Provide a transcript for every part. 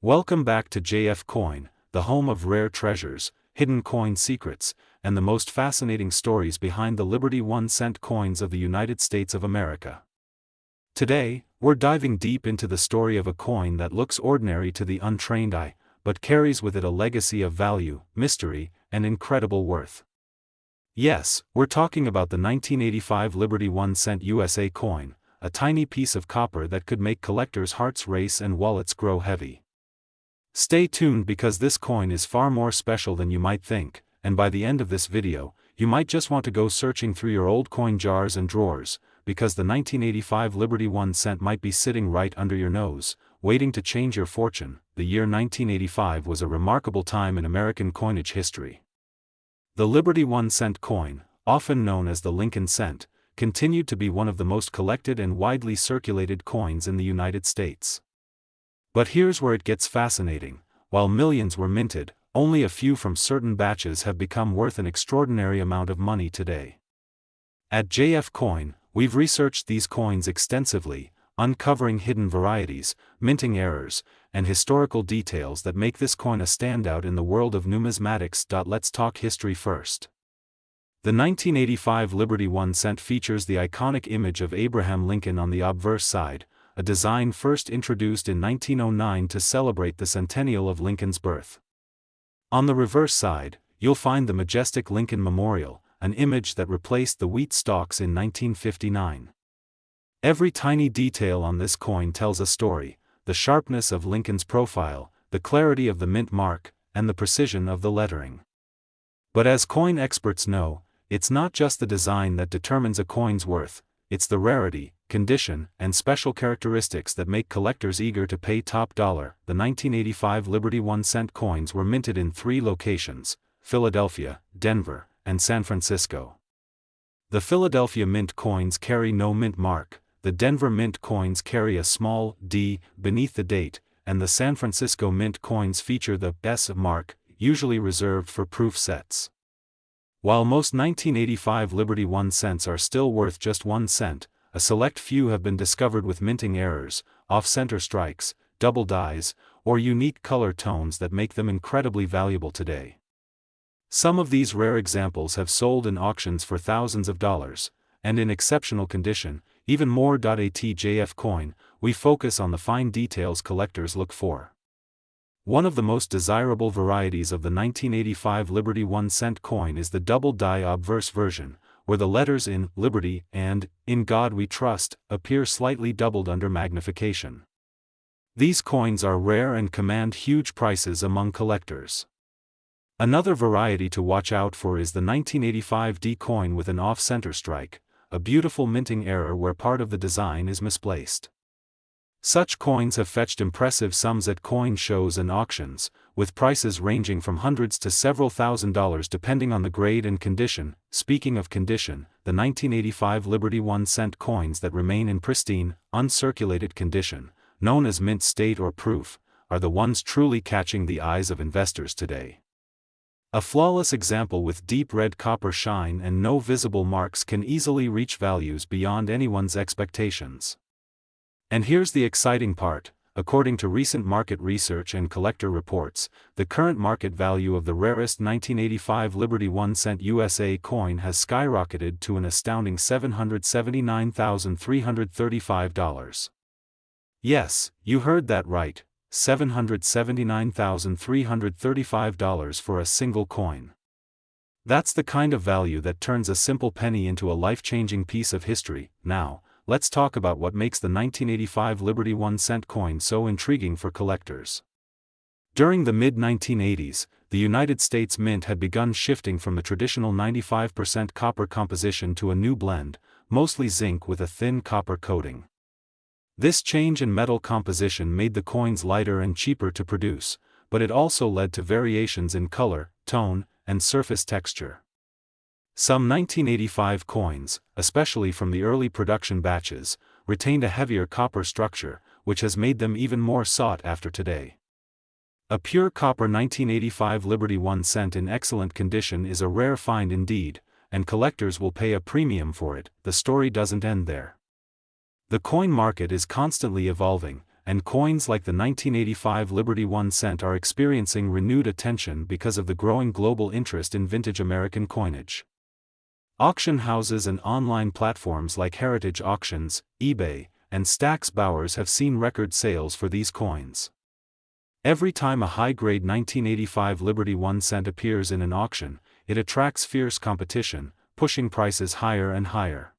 Welcome back to JF Coin, the home of rare treasures, hidden coin secrets, and the most fascinating stories behind the Liberty 1-cent coins of the United States of America. Today, we're diving deep into the story of a coin that looks ordinary to the untrained eye, but carries with it a legacy of value, mystery, and incredible worth. Yes, we're talking about the 1985 Liberty 1-cent USA coin, a tiny piece of copper that could make collectors' hearts race and wallets grow heavy. Stay tuned because this coin is far more special than you might think, and by the end of this video, you might just want to go searching through your old coin jars and drawers, because the 1985 Liberty 1-cent might be sitting right under your nose, waiting to change your fortune. The year 1985 was a remarkable time in American coinage history. The Liberty 1-cent coin, often known as the Lincoln cent, continued to be one of the most collected and widely circulated coins in the United States. But here's where it gets fascinating. While millions were minted, only a few from certain batches have become worth an extraordinary amount of money today. At JF Coin, we've researched these coins extensively, uncovering hidden varieties, minting errors, and historical details that make this coin a standout in the world of numismatics. Let's talk history first. The 1985 Liberty 1-cent features the iconic image of Abraham Lincoln on the obverse side, a design first introduced in 1909 to celebrate the centennial of Lincoln's birth. On the reverse side, you'll find the majestic Lincoln Memorial, an image that replaced the wheat stalks in 1959. Every tiny detail on this coin tells a story: the sharpness of Lincoln's profile, the clarity of the mint mark, and the precision of the lettering. But as coin experts know, it's not just the design that determines a coin's worth, it's the rarity, condition, and special characteristics that make collectors eager to pay top dollar. The 1985 Liberty 1-cent coins were minted in 3 locations: Philadelphia, Denver, and San Francisco. The Philadelphia mint coins carry no mint mark, the Denver mint coins carry a small D beneath the date, and the San Francisco mint coins feature the S mark, usually reserved for proof sets. While most 1985 Liberty 1-cents are still worth just 1 cent, a select few have been discovered with minting errors, off-center strikes, double dyes, or unique color tones that make them incredibly valuable today. Some of these rare examples have sold in auctions for thousands of dollars, and in exceptional condition, even more. At JF Coin, we focus on the fine details collectors look for. One of the most desirable varieties of the 1985 Liberty 1-cent coin is the double-die obverse version, where the letters "In Liberty" and "In God We Trust" appear slightly doubled under magnification. These coins are rare and command huge prices among collectors. Another variety to watch out for is the 1985 D coin with an off-center strike, a beautiful minting error where part of the design is misplaced. Such coins have fetched impressive sums at coin shows and auctions, with prices ranging from hundreds to several $1,000s depending on the grade and condition. Speaking of condition, the 1985 Liberty 1-cent coins that remain in pristine, uncirculated condition, known as mint state or proof, are the ones truly catching the eyes of investors today. A flawless example with deep red copper shine and no visible marks can easily reach values beyond anyone's expectations. And here's the exciting part: according to recent market research and collector reports, the current market value of the rarest 1985 Liberty 1-cent USA coin has skyrocketed to an astounding $779,335. Yes, you heard that right, $779,335 for a single coin. That's the kind of value that turns a simple penny into a life-changing piece of history. Now, let's talk about what makes the 1985 Liberty 1-cent coin so intriguing for collectors. During the mid-1980s, the United States Mint had begun shifting from the traditional 95% copper composition to a new blend, mostly zinc with a thin copper coating. This change in metal composition made the coins lighter and cheaper to produce, but it also led to variations in color, tone, and surface texture. Some 1985 coins, especially from the early production batches, retained a heavier copper structure, which has made them even more sought after today. A pure copper 1985 Liberty 1-cent in excellent condition is a rare find indeed, and collectors will pay a premium for it. The story doesn't end there. The coin market is constantly evolving, and coins like the 1985 Liberty 1 cent are experiencing renewed attention because of the growing global interest in vintage American coinage. Auction houses and online platforms like Heritage Auctions, eBay, and Stack's Bowers have seen record sales for these coins. Every time a high-grade 1985 Liberty 1 cent appears in an auction, it attracts fierce competition, pushing prices higher and higher.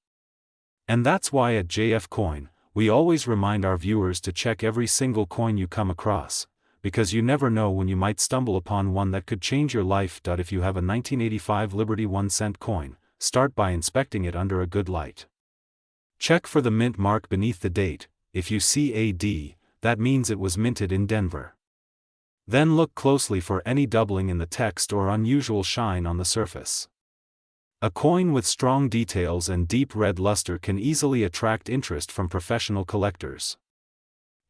And that's why at JF Coin, we always remind our viewers to check every single coin you come across, because you never know when you might stumble upon one that could change your life. If you have a 1985 Liberty 1 cent coin, start by inspecting it under a good light. Check for the mint mark beneath the date. If you see AD, that means it was minted in Denver. Then look closely for any doubling in the text or unusual shine on the surface. A coin with strong details and deep red luster can easily attract interest from professional collectors.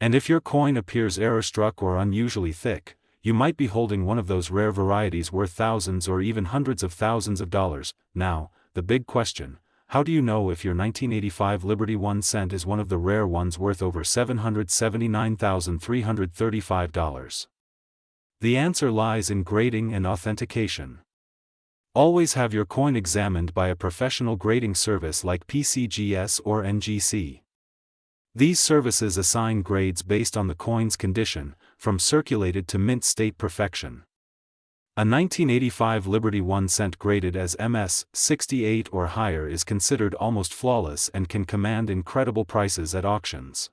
And if your coin appears error-struck or unusually thick, you might be holding one of those rare varieties worth thousands or even hundreds of thousands of dollars. Now, the big question: how do you know if your 1985 Liberty 1 cent is one of the rare ones worth over $779,335? The answer lies in grading and authentication. Always have your coin examined by a professional grading service like PCGS or NGC. These services assign grades based on the coin's condition, from circulated to mint state perfection. A 1985 Liberty 1 cent graded as MS 68 or higher is considered almost flawless and can command incredible prices at auctions.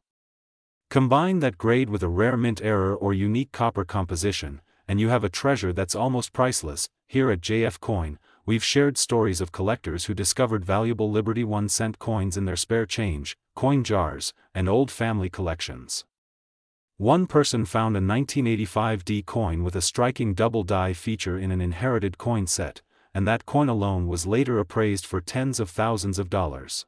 Combine that grade with a rare mint error or unique copper composition, and you have a treasure that's almost priceless. Here at JF Coin, we've shared stories of collectors who discovered valuable Liberty 1 cent coins in their spare change, coin jars, and old family collections. One person found a 1985 D coin with a striking double die feature in an inherited coin set, and that coin alone was later appraised for tens of thousands of dollars.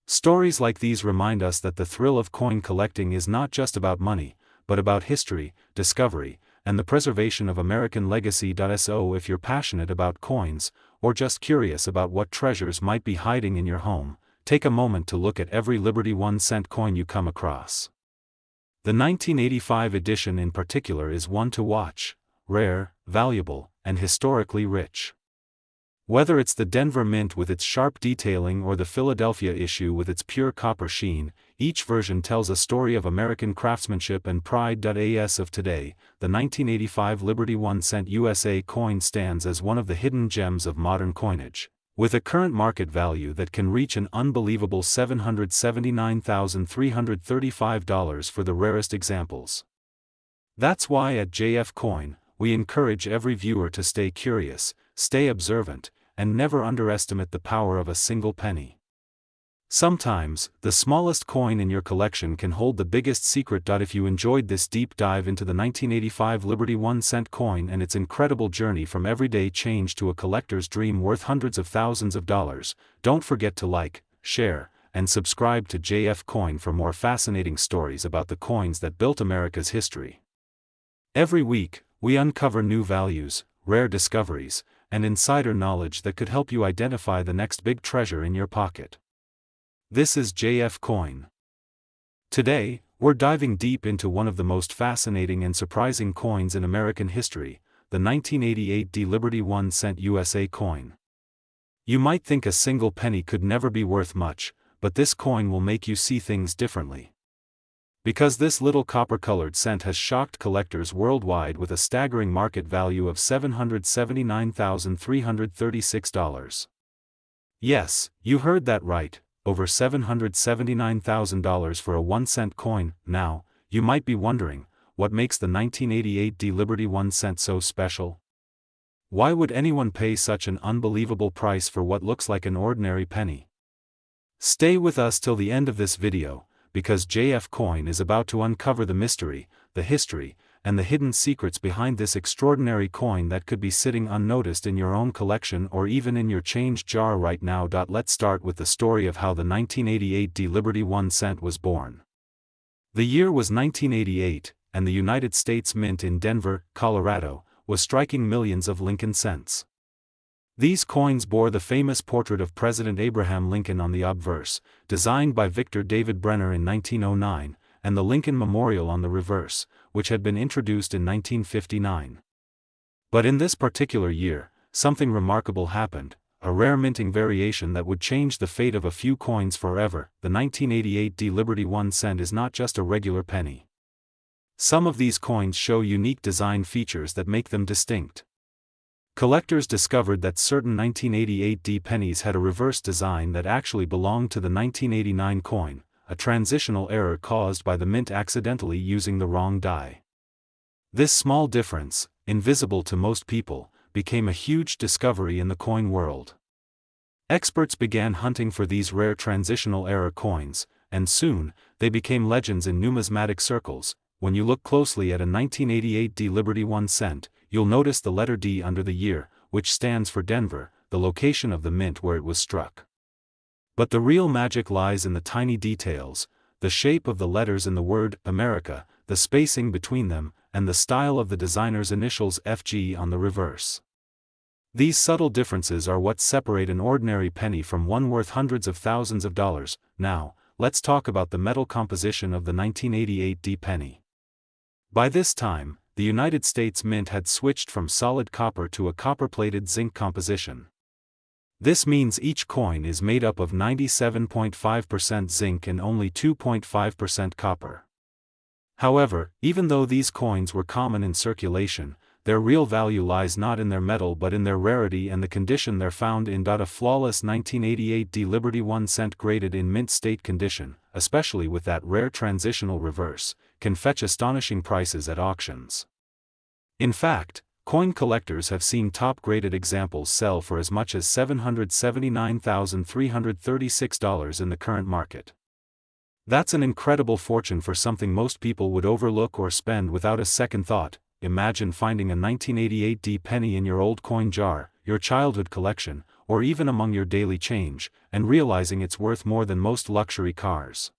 Stories like these remind us that the thrill of coin collecting is not just about money, but about history, discovery, and the preservation of American legacy. So if you're passionate about coins, or just curious about what treasures might be hiding in your home, take a moment to look at every Liberty 1 cent coin you come across. The 1985 edition in particular is one to watch: rare, valuable, and historically rich. Whether it's the Denver Mint with its sharp detailing or the Philadelphia issue with its pure copper sheen, each version tells a story of American craftsmanship and pride. As of today, the 1985 Liberty 1 cent USA coin stands as one of the hidden gems of modern coinage, with a current market value that can reach an unbelievable $779,335 for the rarest examples. That's why at JF Coin, we encourage every viewer to stay curious, stay observant, and never underestimate the power of a single penny. Sometimes, the smallest coin in your collection can hold the biggest secret. If you enjoyed this deep dive into the 1985 Liberty 1 cent coin and its incredible journey from everyday change to a collector's dream worth hundreds of thousands of dollars, don't forget to like, share, and subscribe to JF Coin for more fascinating stories about the coins that built America's history. Every week, we uncover new values, rare discoveries, and insider knowledge that could help you identify the next big treasure in your pocket. This is JF Coin. Today, we're diving deep into one of the most fascinating and surprising coins in American history, the 1988 D Liberty 1 cent USA coin. You might think a single penny could never be worth much, but this coin will make you see things differently. Because this little copper-colored cent has shocked collectors worldwide with a staggering market value of $779,336. Yes, you heard that right, over $779,000 for a 1 cent coin. Now, you might be wondering, what makes the 1988 D Liberty 1 cent so special? Why would anyone pay such an unbelievable price for what looks like an ordinary penny? Stay with us till the end of this video, because JF Coin is about to uncover the mystery, the history, and the hidden secrets behind this extraordinary coin that could be sitting unnoticed in your own collection or even in your change jar right now. Let's start with the story of how the 1988 D Liberty 1 cent was born. The year was 1988, and the United States Mint in Denver, Colorado, was striking millions of Lincoln cents. These coins bore the famous portrait of President Abraham Lincoln on the obverse, designed by Victor David Brenner in 1909, and the Lincoln Memorial on the reverse, which had been introduced in 1959. But in this particular year, something remarkable happened, a rare minting variation that would change the fate of a few coins forever. The 1988 D Liberty 1 cent is not just a regular penny. Some of these coins show unique design features that make them distinct. Collectors discovered that certain 1988 D pennies had a reverse design that actually belonged to the 1989 coin, a transitional error caused by the mint accidentally using the wrong die. This small difference, invisible to most people, became a huge discovery in the coin world. Experts began hunting for these rare transitional error coins, and soon, they became legends in numismatic circles. When you look closely at a 1988 D Liberty 1 cent, you'll notice the letter D under the year, which stands for Denver, the location of the mint where it was struck. But the real magic lies in the tiny details, the shape of the letters in the word America, the spacing between them, and the style of the designer's initials FG on the reverse. These subtle differences are what separate an ordinary penny from one worth hundreds of thousands of dollars. Now, let's talk about the metal composition of the 1988 D penny. By this time, the United States Mint had switched from solid copper to a copper-plated zinc composition. This means each coin is made up of 97.5% zinc and only 2.5% copper. However, even though these coins were common in circulation, their real value lies not in their metal but in their rarity and the condition they're found in. A flawless 1988 D Liberty 1 cent graded in mint state condition, especially with that rare transitional reverse, can fetch astonishing prices at auctions. In fact, coin collectors have seen top-graded examples sell for as much as $779,336 in the current market. That's an incredible fortune for something most people would overlook or spend without a second thought. Imagine finding a 1988 D penny in your old coin jar, your childhood collection, or even among your daily change, and realizing it's worth more than most luxury cars.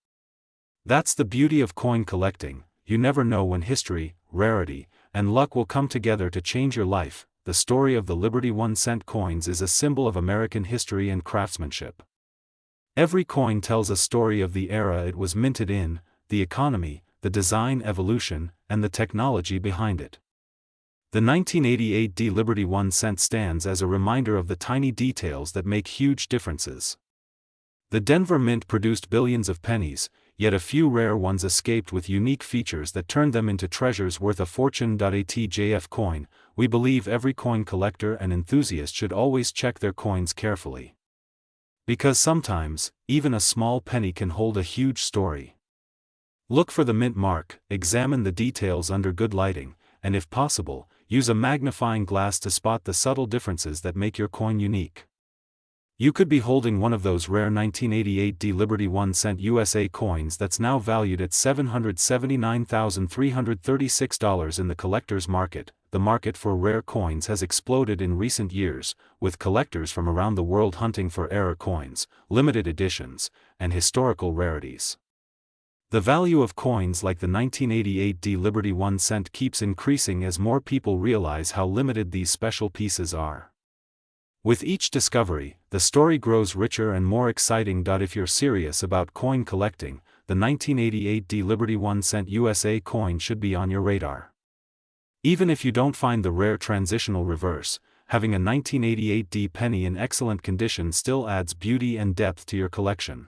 That's the beauty of coin collecting. You never know when history, rarity, and luck will come together to change your life. The story of the Liberty 1 cent coins is a symbol of American history and craftsmanship. Every coin tells a story of the era it was minted in, the economy, the design evolution, and the technology behind it. The 1988 D Liberty 1 cent stands as a reminder of the tiny details that make huge differences. The Denver Mint produced billions of pennies, yet a few rare ones escaped with unique features that turned them into treasures worth a fortune. ATJF coin, we believe every coin collector and enthusiast should always check their coins carefully. Because sometimes, even a small penny can hold a huge story. Look for the mint mark, examine the details under good lighting, and if possible, use a magnifying glass to spot the subtle differences that make your coin unique. You could be holding one of those rare 1988 D Liberty 1 cent USA coins that's now valued at $779,336 in the collector's market. The market for rare coins has exploded in recent years, with collectors from around the world hunting for error coins, limited editions, and historical rarities. The value of coins like the 1988 D Liberty 1 cent keeps increasing as more people realize how limited these special pieces are. With each discovery, the story grows richer and more exciting. If you're serious about coin collecting, the 1988 D Liberty 1 cent USA coin should be on your radar. Even if you don't find the rare transitional reverse, having a 1988 D penny in excellent condition still adds beauty and depth to your collection.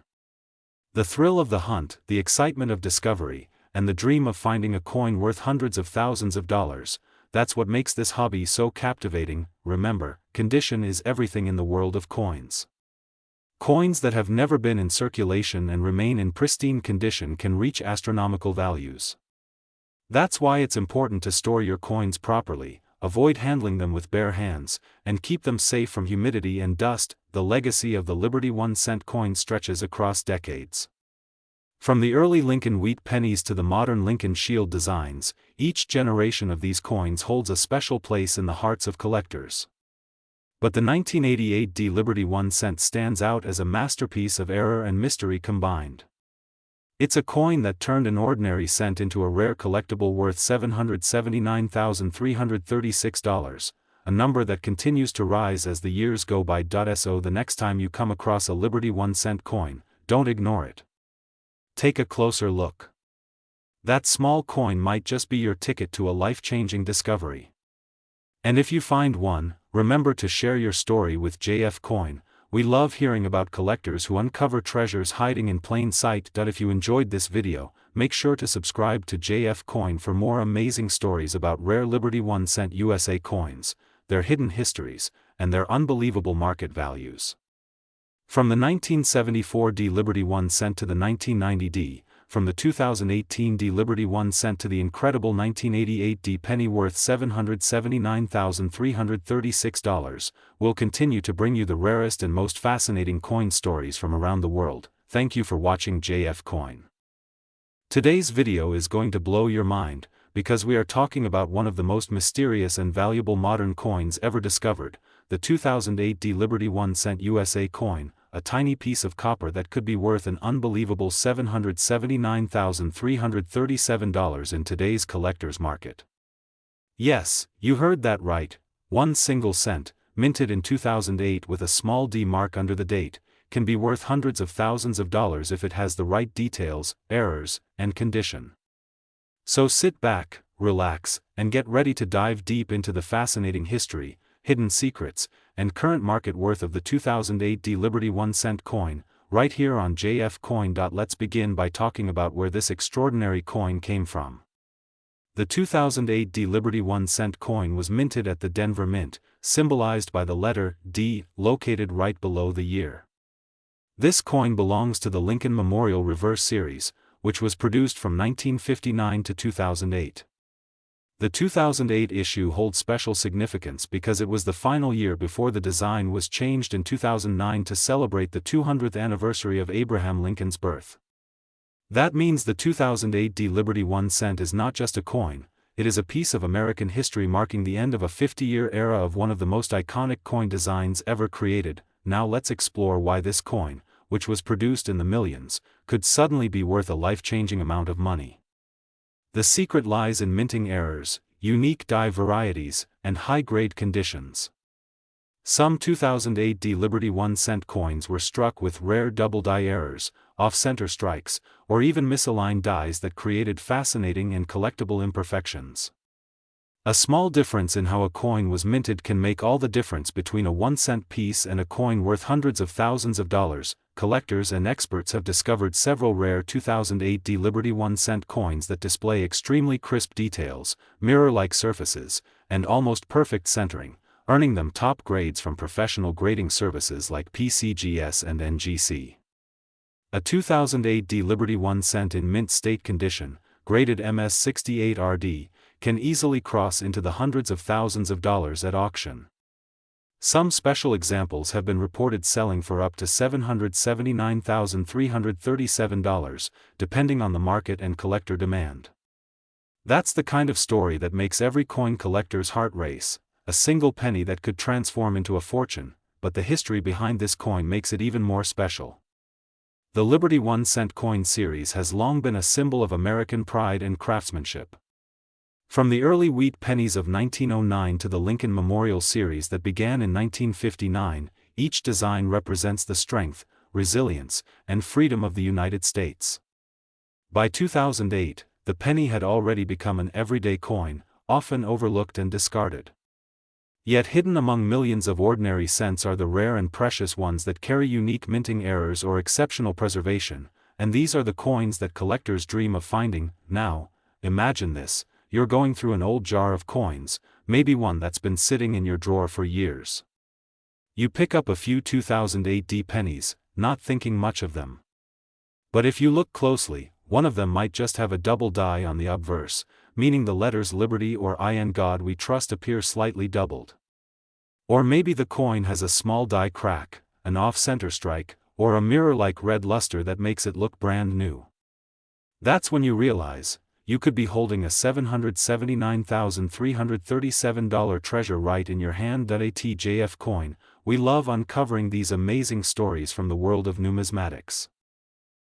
The thrill of the hunt, the excitement of discovery, and the dream of finding a coin worth hundreds of thousands of dollars, that's what makes this hobby so captivating. Remember, condition is everything in the world of coins. Coins that have never been in circulation and remain in pristine condition can reach astronomical values. That's why it's important to store your coins properly, avoid handling them with bare hands, and keep them safe from humidity and dust. The legacy of the Liberty 1 cent coin stretches across decades. From the early Lincoln wheat pennies to the modern Lincoln shield designs, each generation of these coins holds a special place in the hearts of collectors. But the 1988 D Liberty 1 cent stands out as a masterpiece of error and mystery combined. It's a coin that turned an ordinary cent into a rare collectible worth $779,336, a number that continues to rise as the years go by. So the next time you come across a Liberty 1 cent coin, don't ignore it. Take a closer look. That small coin might just be your ticket to a life-changing discovery. And if you find one, remember to share your story with JF Coin. We love hearing about collectors who uncover treasures hiding in plain sight. If you enjoyed this video, make sure to subscribe to JF Coin for more amazing stories about rare Liberty 1 cent USA coins, their hidden histories, and their unbelievable market values. From the 1974 D Liberty 1 cent to the 1990 D, from the 2018 D Liberty 1 cent to the incredible 1988 D penny worth $779,336, we'll continue to bring you the rarest and most fascinating coin stories from around the world. Thank you for watching JF Coin. Today's video is going to blow your mind, because we are talking about one of the most mysterious and valuable modern coins ever discovered, the 2008 D Liberty 1 cent USA coin, a tiny piece of copper that could be worth an unbelievable $779,337 in today's collector's market. Yes, you heard that right, 1 single cent, minted in 2008 with a small d mark under the date, can be worth hundreds of thousands of dollars if it has the right details, errors, and condition. So sit back, relax, and get ready to dive deep into the fascinating history, hidden secrets, and current market worth of the 2008 D Liberty 1 cent coin, right here on JF Coin. Let's begin by talking about where this extraordinary coin came from. The 2008 D Liberty 1 cent coin was minted at the Denver Mint, symbolized by the letter D, located right below the year. This coin belongs to the Lincoln Memorial Reverse Series, which was produced from 1959 to 2008. The 2008 issue holds special significance because it was the final year before the design was changed in 2009 to celebrate the 200th anniversary of Abraham Lincoln's birth. That means the 2008 D Liberty 1 cent is not just a coin, it is a piece of American history marking the end of a 50-year era of one of the most iconic coin designs ever created. Now let's explore why this coin, which was produced in the millions, could suddenly be worth a life-changing amount of money. The secret lies in minting errors, unique die varieties, and high-grade conditions. Some 2008 D Liberty 1 cent coins were struck with rare double die errors, off-center strikes, or even misaligned dies that created fascinating and collectible imperfections. A small difference in how a coin was minted can make all the difference between a 1 cent piece and a coin worth hundreds of thousands of dollars. Collectors and experts have discovered several rare 2008 D Liberty 1 cent coins that display extremely crisp details, mirror-like surfaces, and almost perfect centering, earning them top grades from professional grading services like PCGS and NGC. A 2008 D Liberty 1 cent in mint state condition, graded MS68RD, can easily cross into the hundreds of thousands of dollars at auction. Some special examples have been reported selling for up to $779,337, depending on the market and collector demand. That's the kind of story that makes every coin collector's heart race, a single penny that could transform into a fortune, but the history behind this coin makes it even more special. The Liberty 1 cent coin series has long been a symbol of American pride and craftsmanship. From the early wheat pennies of 1909 to the Lincoln Memorial series that began in 1959, each design represents the strength, resilience, and freedom of the United States. By 2008, the penny had already become an everyday coin, often overlooked and discarded. Yet hidden among millions of ordinary cents are the rare and precious ones that carry unique minting errors or exceptional preservation, and these are the coins that collectors dream of finding. Now, imagine this. You're going through an old jar of coins, maybe one that's been sitting in your drawer for years. You pick up a few 2008 D pennies, not thinking much of them. But if you look closely, one of them might just have a double die on the obverse, meaning the letters Liberty or In God We Trust appear slightly doubled. Or maybe the coin has a small die crack, an off-center strike, or a mirror-like red luster that makes it look brand new. That's when you realize, you could be holding a $779,337 treasure right in your hand. At JF Coin, we love uncovering these amazing stories from the world of numismatics.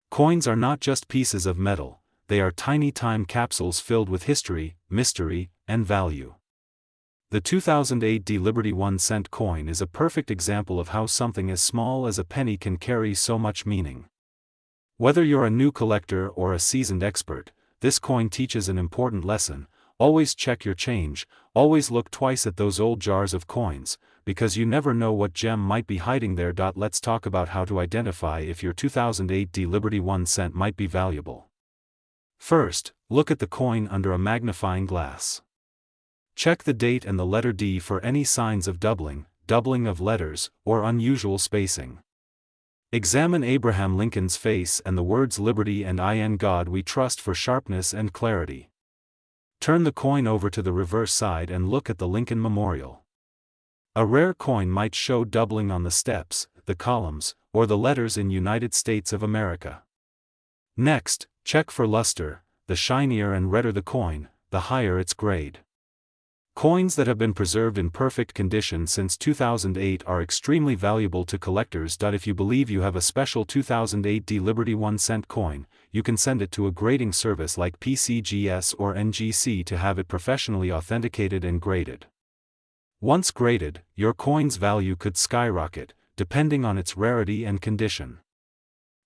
Coins are not just pieces of metal, they are tiny time capsules filled with history, mystery, and value. The 2008 D Liberty 1 cent coin is a perfect example of how something as small as a penny can carry so much meaning. Whether you're a new collector or a seasoned expert, this coin teaches an important lesson: always check your change, always look twice at those old jars of coins, because you never know what gem might be hiding there. Let's talk about how to identify if your 2008 D Liberty 1 cent might be valuable. First, look at the coin under a magnifying glass. Check the date and the letter D for any signs of doubling of letters, or unusual spacing. Examine Abraham Lincoln's face and the words Liberty and In God We Trust for sharpness and clarity. Turn the coin over to the reverse side and look at the Lincoln Memorial. A rare coin might show doubling on the steps, the columns, or the letters in United States of America. Next, check for luster. The shinier and redder the coin, the higher its grade. Coins that have been preserved in perfect condition since 2008 are extremely valuable to collectors. If you believe you have a special 2008 D Liberty 1 cent coin, you can send it to a grading service like PCGS or NGC to have it professionally authenticated and graded. Once graded, your coin's value could skyrocket, depending on its rarity and condition.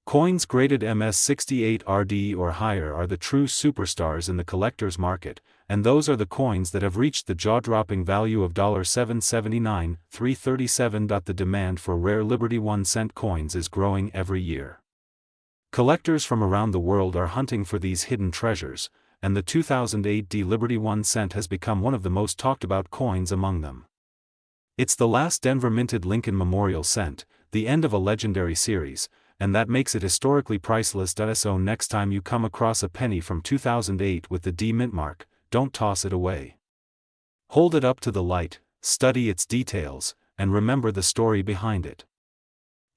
Coins graded MS68RD or higher are the true superstars in the collector's market, and those are the coins that have reached the jaw-dropping value of $779, $337. The demand for rare Liberty 1 cent coins is growing every year. Collectors from around the world are hunting for these hidden treasures, and the 2008 D Liberty 1 cent has become one of the most talked about coins among them. It's the last Denver minted Lincoln Memorial cent, the end of a legendary series, and that makes it historically priceless. So next time you come across a penny from 2008 with the D mint mark, don't toss it away. Hold it up to the light, study its details, and remember the story behind it.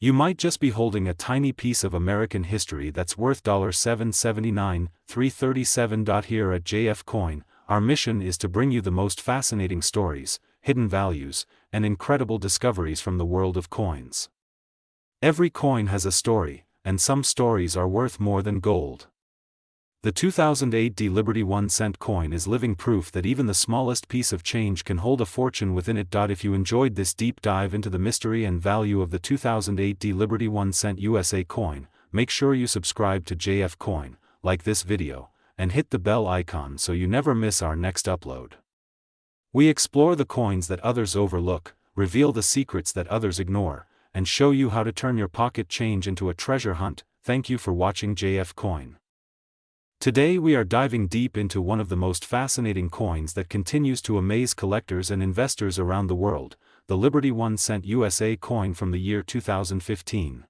You might just be holding a tiny piece of American history that's worth $779, $337. Here at JF Coin, our mission is to bring you the most fascinating stories, hidden values, and incredible discoveries from the world of coins. Every coin has a story, and some stories are worth more than gold. The 2008 D Liberty 1 cent coin is living proof that even the smallest piece of change can hold a fortune within it. If you enjoyed this deep dive into the mystery and value of the 2008 D Liberty 1 cent USA coin, make sure you subscribe to JF Coin, like this video, and hit the bell icon so you never miss our next upload. We explore the coins that others overlook, reveal the secrets that others ignore, and show you how to turn your pocket change into a treasure hunt. Thank you for watching JF Coin. Today we are diving deep into one of the most fascinating coins that continues to amaze collectors and investors around the world, the Liberty 1 cent USA coin from the year 2015.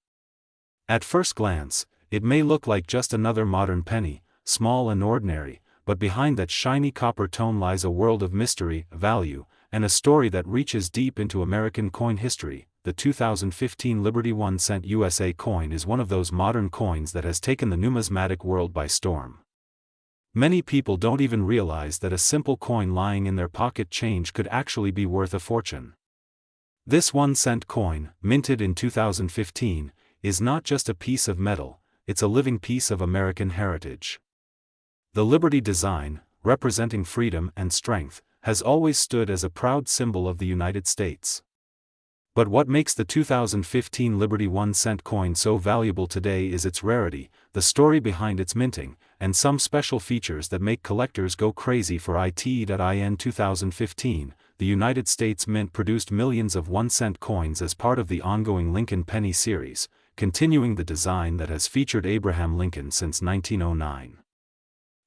At first glance, it may look like just another modern penny, small and ordinary, but behind that shiny copper tone lies a world of mystery, value, and a story that reaches deep into American coin history. The 2015 Liberty 1 cent USA coin is one of those modern coins that has taken the numismatic world by storm. Many people don't even realize that a simple coin lying in their pocket change could actually be worth a fortune. This 1 cent coin, minted in 2015, is not just a piece of metal, it's a living piece of American heritage. The Liberty design, representing freedom and strength, has always stood as a proud symbol of the United States. But what makes the 2015 Liberty 1 cent coin so valuable today is its rarity, the story behind its minting, and some special features that make collectors go crazy for it. In 2015, the United States Mint produced millions of 1 cent coins as part of the ongoing Lincoln Penny series, continuing the design that has featured Abraham Lincoln since 1909.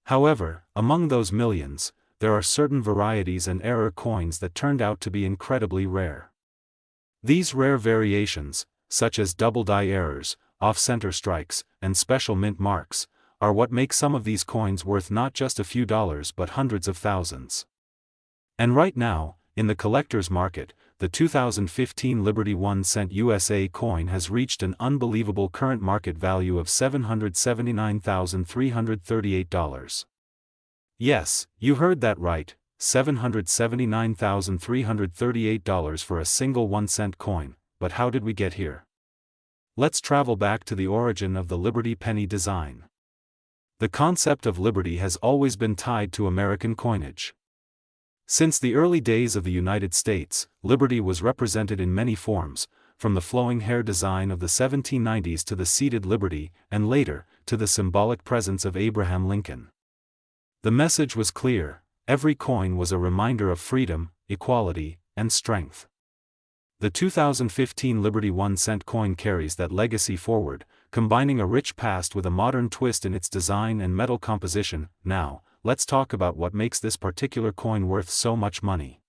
However, among those millions, there are certain varieties and error coins that turned out to be incredibly rare. These rare variations, such as double die errors, off-center strikes, and special mint marks, are what make some of these coins worth not just a few dollars but hundreds of thousands. And right now, in the collector's market, the 2015 Liberty 1 cent USA coin has reached an unbelievable current market value of $779,338. Yes, you heard that right. $779,338 for a single 1 cent coin, but how did we get here? Let's travel back to the origin of the Liberty penny design. The concept of liberty has always been tied to American coinage. Since the early days of the United States, liberty was represented in many forms, from the flowing hair design of the 1790s to the seated liberty, and later, to the symbolic presence of Abraham Lincoln. The message was clear: every coin was a reminder of freedom, equality, and strength. The 2015 Liberty 1-cent coin carries that legacy forward, combining a rich past with a modern twist in its design and metal composition. Now, let's talk about what makes this particular coin worth so much money.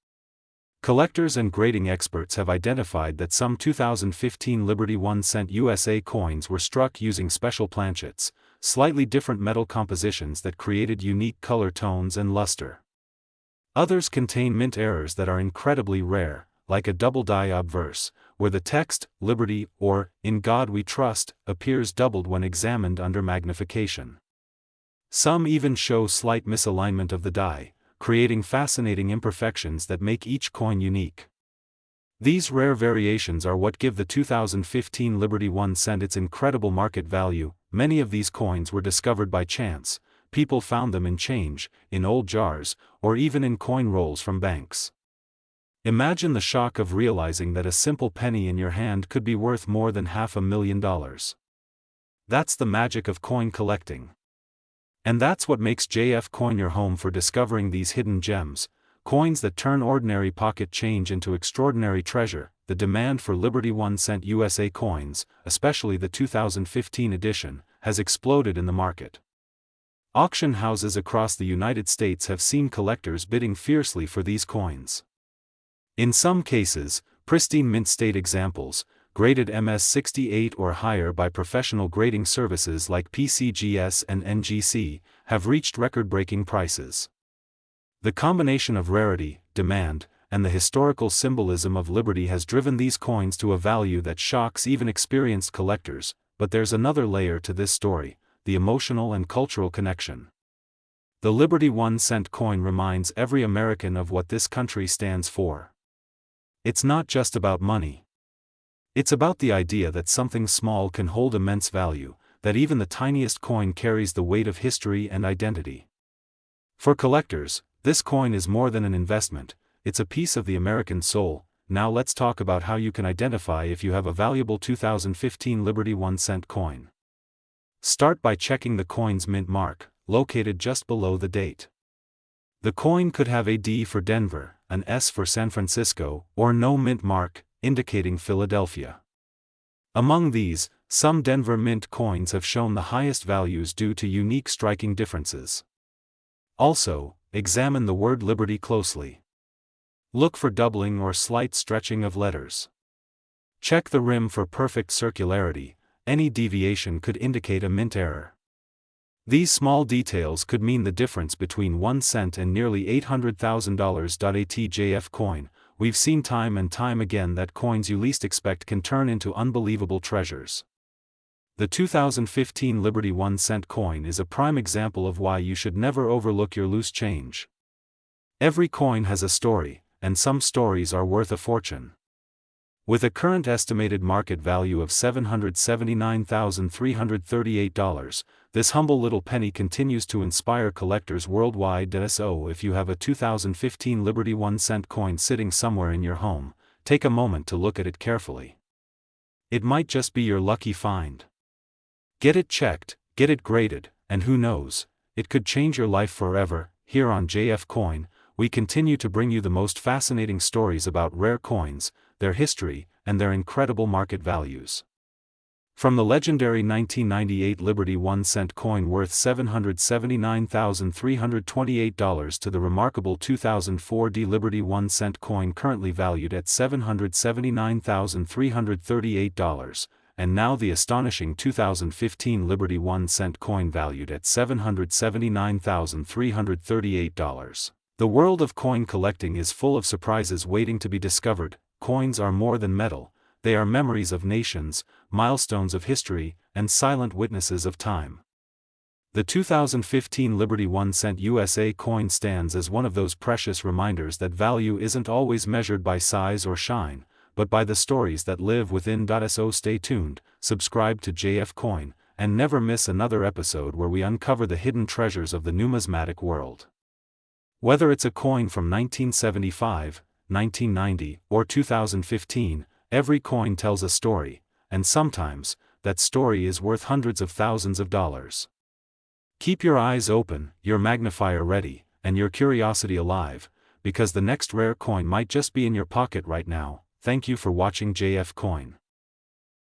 Collectors and grading experts have identified that some 2015 Liberty 1-cent USA coins were struck using special planchets, slightly different metal compositions that created unique color tones and luster. Others contain mint errors that are incredibly rare, like a double die obverse, where the text, Liberty, or, In God We Trust, appears doubled when examined under magnification. Some even show slight misalignment of the die, creating fascinating imperfections that make each coin unique. These rare variations are what give the 2015 Liberty 1-cent its incredible market value. Many of these coins were discovered by chance. People found them in change, in old jars, or even in coin rolls from banks. Imagine the shock of realizing that a simple penny in your hand could be worth more than $500,000. That's the magic of coin collecting. And that's what makes JF Coin your home for discovering these hidden gems, coins that turn ordinary pocket change into extraordinary treasure. The demand for Liberty 1-cent USA coins, especially the 2015 edition, has exploded in the market. Auction houses across the United States have seen collectors bidding fiercely for these coins. In some cases, pristine mint state examples, graded MS-68 or higher by professional grading services like PCGS and NGC, have reached record-breaking prices. The combination of rarity, demand, and the historical symbolism of liberty has driven these coins to a value that shocks even experienced collectors. But there's another layer to this story: the emotional and cultural connection. The Liberty 1-cent coin reminds every American of what this country stands for. It's not just about money. It's about the idea that something small can hold immense value, that even the tiniest coin carries the weight of history and identity. For collectors, this coin is more than an investment, it's a piece of the American soul. Now let's talk about how you can identify if you have a valuable 2015 Liberty 1-cent coin. Start by checking the coin's mint mark, located just below the date. The coin could have a D for Denver, an S for San Francisco, or no mint mark, indicating Philadelphia. Among these, some Denver mint coins have shown the highest values due to unique striking differences. Also, examine the word Liberty closely. Look for doubling or slight stretching of letters. Check the rim for perfect circularity. Any deviation could indicate a mint error. These small details could mean the difference between 1 cent and nearly $800,000. ATJF coin. We've seen time and time again that coins you least expect can turn into unbelievable treasures. The 2015 Liberty 1-cent coin is a prime example of why you should never overlook your loose change. Every coin has a story, and some stories are worth a fortune. With a current estimated market value of $779,338, this humble little penny continues to inspire collectors worldwide. So if you have a 2015 Liberty 1-cent coin sitting somewhere in your home, take a moment to look at it carefully. It might just be your lucky find. Get it checked, get it graded, and who knows, it could change your life forever. Here on JF Coin, we continue to bring you the most fascinating stories about rare coins, their history, and their incredible market values. From the legendary 1998 Liberty 1-cent coin worth $779,328 to the remarkable 2004 Liberty 1-cent coin currently valued at $779,338, and now the astonishing 2015 Liberty 1-cent coin valued at $779,338. The world of coin collecting is full of surprises waiting to be discovered. Coins are more than metal, they are memories of nations, milestones of history, and silent witnesses of time. The 2015 Liberty 1-cent USA coin stands as one of those precious reminders that value isn't always measured by size or shine, but by the stories that live within. So stay tuned, subscribe to JF Coin, and never miss another episode where we uncover the hidden treasures of the numismatic world. Whether it's a coin from 1975, 1990, or 2015, every coin tells a story, and sometimes, that story is worth hundreds of thousands of dollars. Keep your eyes open, your magnifier ready, and your curiosity alive, because the next rare coin might just be in your pocket right now. Thank you for watching JF Coin.